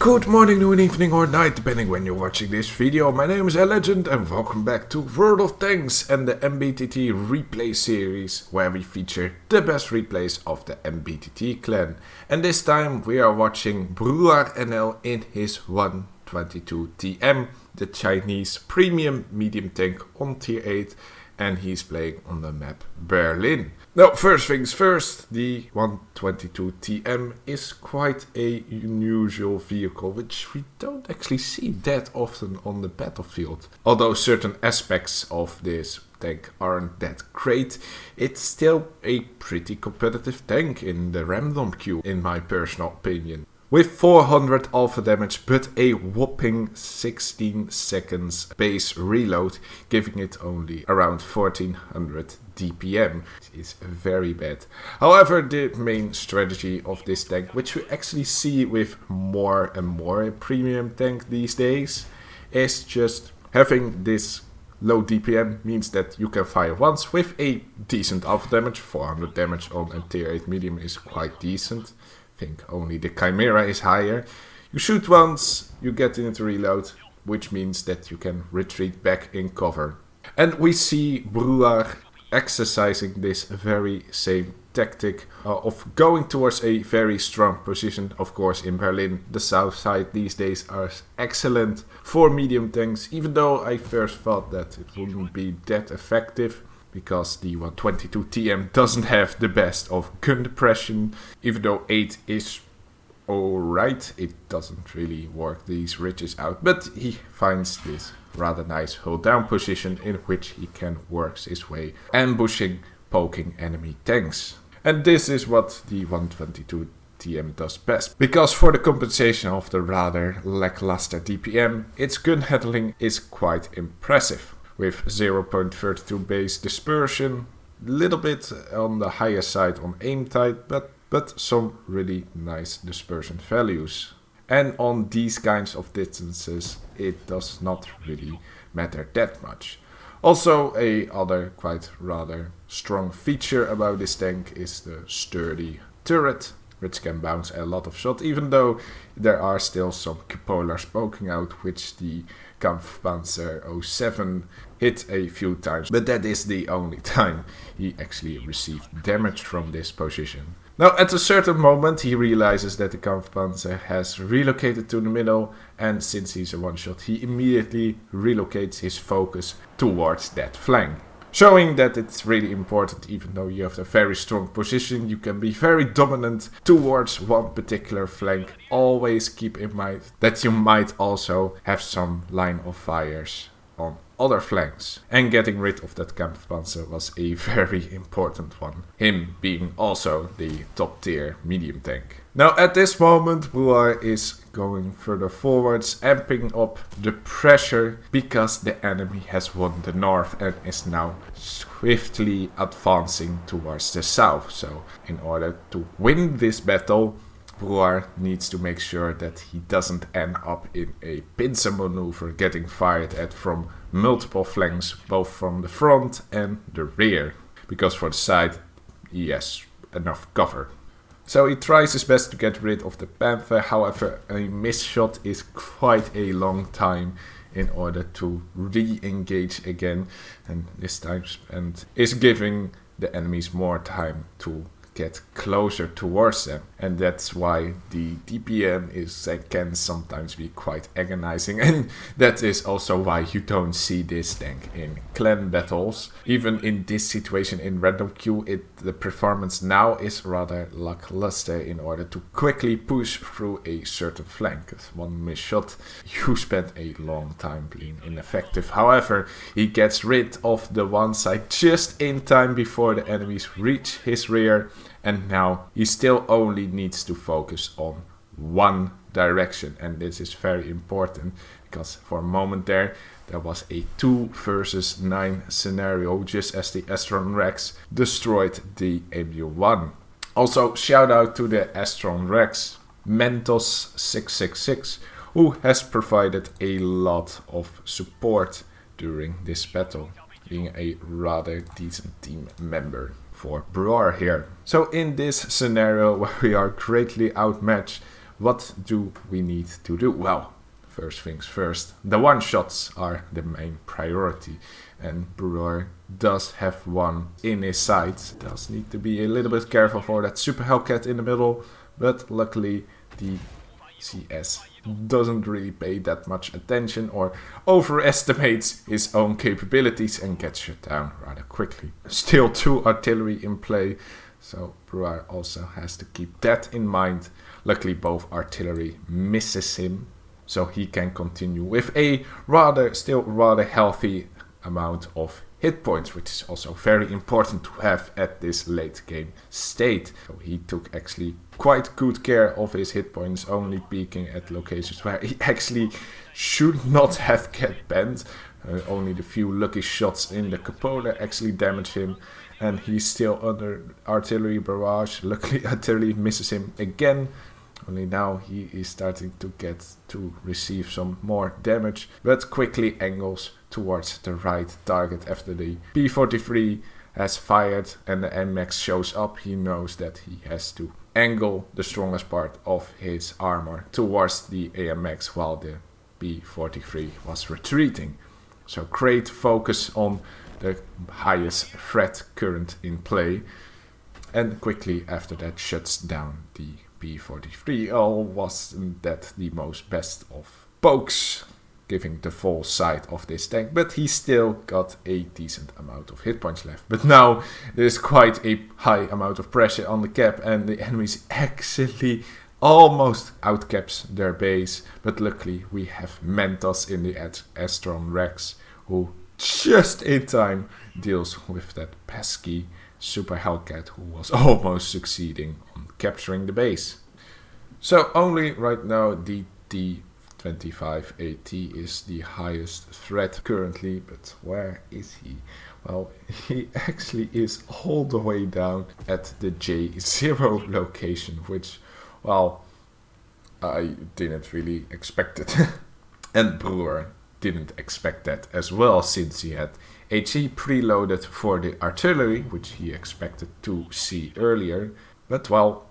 Good morning, noon, evening or night, depending when you're watching this video. My name is Alegende and welcome back to World of Tanks and the NBTT'ay Replay series, where we feature the best replays of the NBTT clan. And this time we are watching Brewer NL in his 122 TM, the Chinese premium medium tank on tier 8, and he's playing on the map Berlin. Now, first things first, the 122 TM is quite a unusual vehicle, which we don't actually see that often on the battlefield. Although certain aspects of this tank aren't that great, it's still a pretty competitive tank in the random queue, in my personal opinion. With 400 alpha damage but a whopping 16 seconds base reload, giving it only around 1400 DPM. Is very bad. However, the main strategy of this tank, which we actually see with more and more a premium tank these days, is just having this low DPM means that you can fire once with a decent alpha damage. 400 damage on a tier 8 medium is quite decent. I think only the Chimera is higher. You shoot once, you get into reload, which means that you can retreat back in cover. And we see Brewer exercising this very same tactic of going towards a very strong position. Of course, in Berlin, the south side these days are excellent for medium tanks, even though I first thought that it wouldn't be that effective, because the 122 TM doesn't have the best of gun depression. Even though 8 is alright, it doesn't really work these ridges out, but he finds this rather nice hold down position in which he can work his way, ambushing, poking enemy tanks. And this is what the 122 TM does best, because for the compensation of the rather lackluster DPM, its gun handling is quite impressive. With 0.32 base dispersion, little bit on the higher side on aim tight, but some really nice dispersion values. And on these kinds of distances, it does not really matter that much. Also, a other quite rather strong feature about this tank is the sturdy turret, which can bounce a lot of shot, even though there are still some cupolars poking out, which the Kampfpanzer 07 hit a few times, but that is the only time he actually received damage from this position. Now, at a certain moment, he realizes that the Kampfpanzer has relocated to the middle, and since he's a one-shot, he immediately relocates his focus towards that flank. Showing that it's really important, even though you have a very strong position, you can be very dominant towards one particular flank. Always keep in mind that you might also have some line of fires on other flanks. And getting rid of that Kampfpanzer was a very important one, him being also the top tier medium tank. Now at this moment, Brewer is going further forwards, amping up the pressure, because the enemy has won the north and is now swiftly advancing towards the south. So in order to win this battle, Brewer needs to make sure that he doesn't end up in a pincer maneuver, getting fired at from multiple flanks, both from the front and the rear, because for the side he has enough cover. So he tries his best to get rid of the Panther. However, a missed shot is quite a long time in order to re-engage again, and this time and is giving the enemies more time to get closer towards them, and that's why the DPM can sometimes be quite agonizing, and that is also why you don't see this tank in clan battles. Even in this situation in random queue, the performance now is rather lackluster in order to quickly push through a certain flank. One missed shot, you spend a long time being ineffective. However, he gets rid of the one side just in time before the enemies reach his rear, and now he still only needs to focus on one direction. And this is very important, because for a moment there was a 2 versus 9 scenario, just as the Astron Rex destroyed the MU1. Also, shout out to the Astron Rex, Mentos666, who has provided a lot of support during this battle, being a rather decent team member for Brewer here. So in this scenario where we are greatly outmatched, what do we need to do? Well, first things first, the one-shots are the main priority, and Brewer does have one in his sights. Does need to be a little bit careful for that Super Hellcat in the middle, but luckily the CS doesn't really pay that much attention or overestimates his own capabilities and gets shut down rather quickly. Still 2 artillery in play, so Brewer also has to keep that in mind. Luckily both artillery misses him, so he can continue with a still rather healthy amount of hit points, which is also very important to have at this late game state. So he took actually quite good care of his hit points, only peeking at locations where he actually should not have get banned. Only the few lucky shots in the cupola actually damage him, and he's still under artillery barrage. Luckily artillery misses him again. Only now he is starting to receive some more damage, but quickly angles towards the right target after the P-43 has fired and the NMAX shows up. He knows that he has to angle the strongest part of his armor towards the AMX while the P-43 was retreating. So great focus on the highest threat current in play, and quickly after that shuts down the P-43. Wasn't that the most best of pokes, giving the full sight of this tank, but he still got a decent amount of hit points left. But now there's quite a high amount of pressure on the cap, and the enemies actually almost outcaps their base. But luckily we have Mentos in the Astron Rex, who just in time deals with that pesky Super Hellcat, who was almost succeeding on capturing the base. So only right now the T-25AT is the highest threat currently, but where is he? Well, he actually is all the way down at the J0 location, which, well, I didn't really expect it. And Brewer didn't expect that as well, since he had HE preloaded for the artillery, which he expected to see earlier. But well,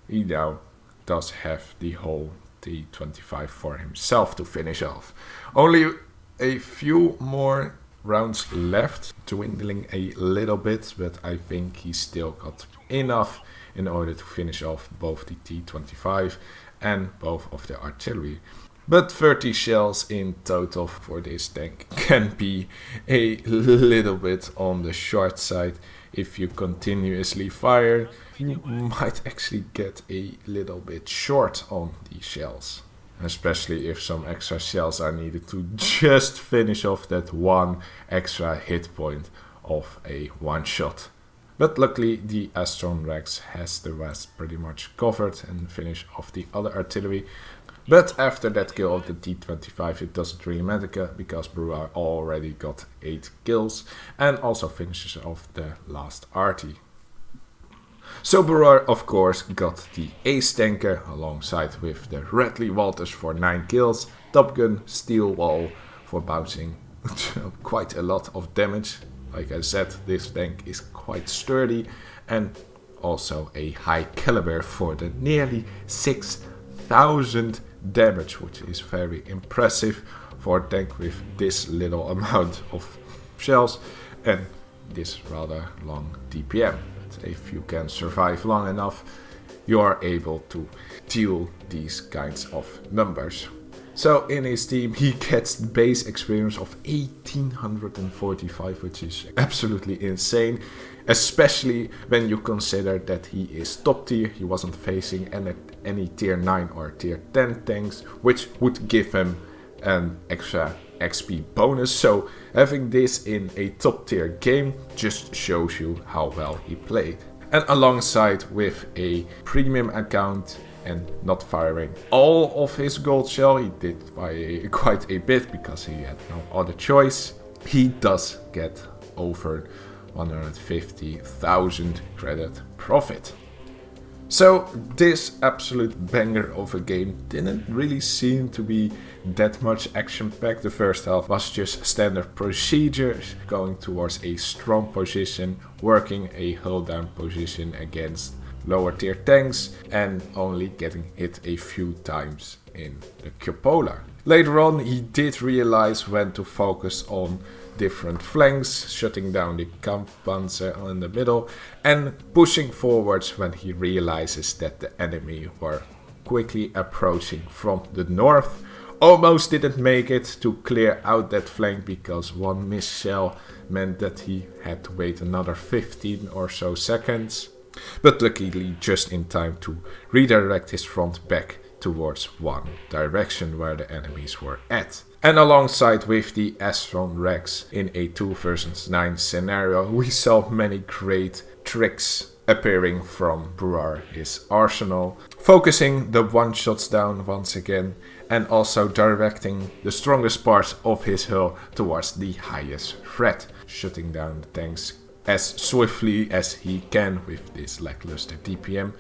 he now does have the whole T-25 for himself to finish off. Only a few more rounds left, dwindling a little bit, but I think he still got enough in order to finish off both the T-25 and both of the artillery. But 30 shells in total for this tank can be a little bit on the short side. If you continuously fire, you might actually get a little bit short on the shells. Especially if some extra shells are needed to just finish off that one extra hit point of a one shot. But luckily the Astron Rex has the rest pretty much covered and finish off the other artillery. But after that kill of the T-25 it doesn't really matter, because Brewer already got 8 kills and also finishes off the last arty. So Brewer of course got the ace tanker alongside with the Radley Walters for 9 kills, Top Gun Steel Wall for bouncing quite a lot of damage. Like I said, this tank is quite sturdy, and also a high caliber for the nearly 6,000 damage, which is very impressive for a tank with this little amount of shells and this rather long DPM. But if you can survive long enough, you are able to deal these kinds of numbers. So in his team he gets base experience of 1845, which is absolutely insane, especially when you consider that he is top tier. He wasn't facing any tier 9 or tier 10 tanks, which would give him an extra XP bonus. So having this in a top tier game just shows you how well he played. And alongside with a premium account and not firing all of his gold shell, he did fire quite a bit because he had no other choice. He does get over 150,000 credit profit. So this absolute banger of a game didn't really seem to be that much action packed. The first half was just standard procedures, going towards a strong position, working a hold down position against lower tier tanks and only getting hit a few times in the cupola. Later on he did realize when to focus on different flanks, shutting down the Kampfpanzer in the middle and pushing forwards when he realizes that the enemy were quickly approaching from the north. Almost didn't make it to clear out that flank because one missed shell meant that he had to wait another 15 or so seconds. But luckily just in time to redirect his front back towards one direction where the enemies were at. And alongside with the Astron Rex in a 2 versus 9 scenario, we saw many great tricks appearing from Brouwer his arsenal, focusing the one-shots down once again and also directing the strongest parts of his hull towards the highest threat, shutting down the tanks as swiftly as he can with this lackluster DPM.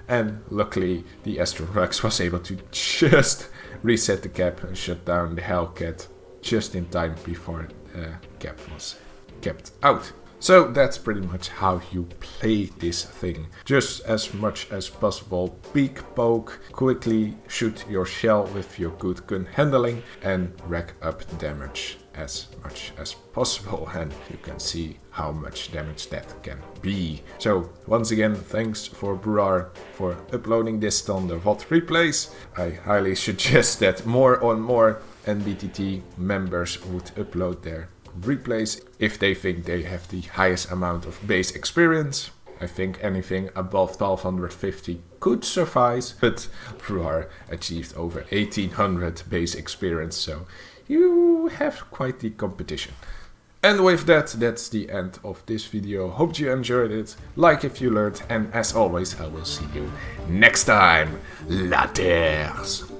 And luckily the Astron Rex was able to just reset the cap and shut down the Hellcat just in time before the cap was kept out. So that's pretty much how you play this thing. Just as much as possible, peek, poke, quickly shoot your shell with your good gun handling and rack up damage as much as possible, and you can see how much damage that can be. So once again, thanks for Brouwer for uploading this on the WoT replays. I highly suggest that more and more NBTT members would upload their replays if they think they have the highest amount of base experience. I think anything above 1250 could suffice, but Brouwer achieved over 1800 base experience, so you have quite the competition. And with that, that's the end of this video. Hope you enjoyed it, like if you learned, and as always I will see you next time. Laters!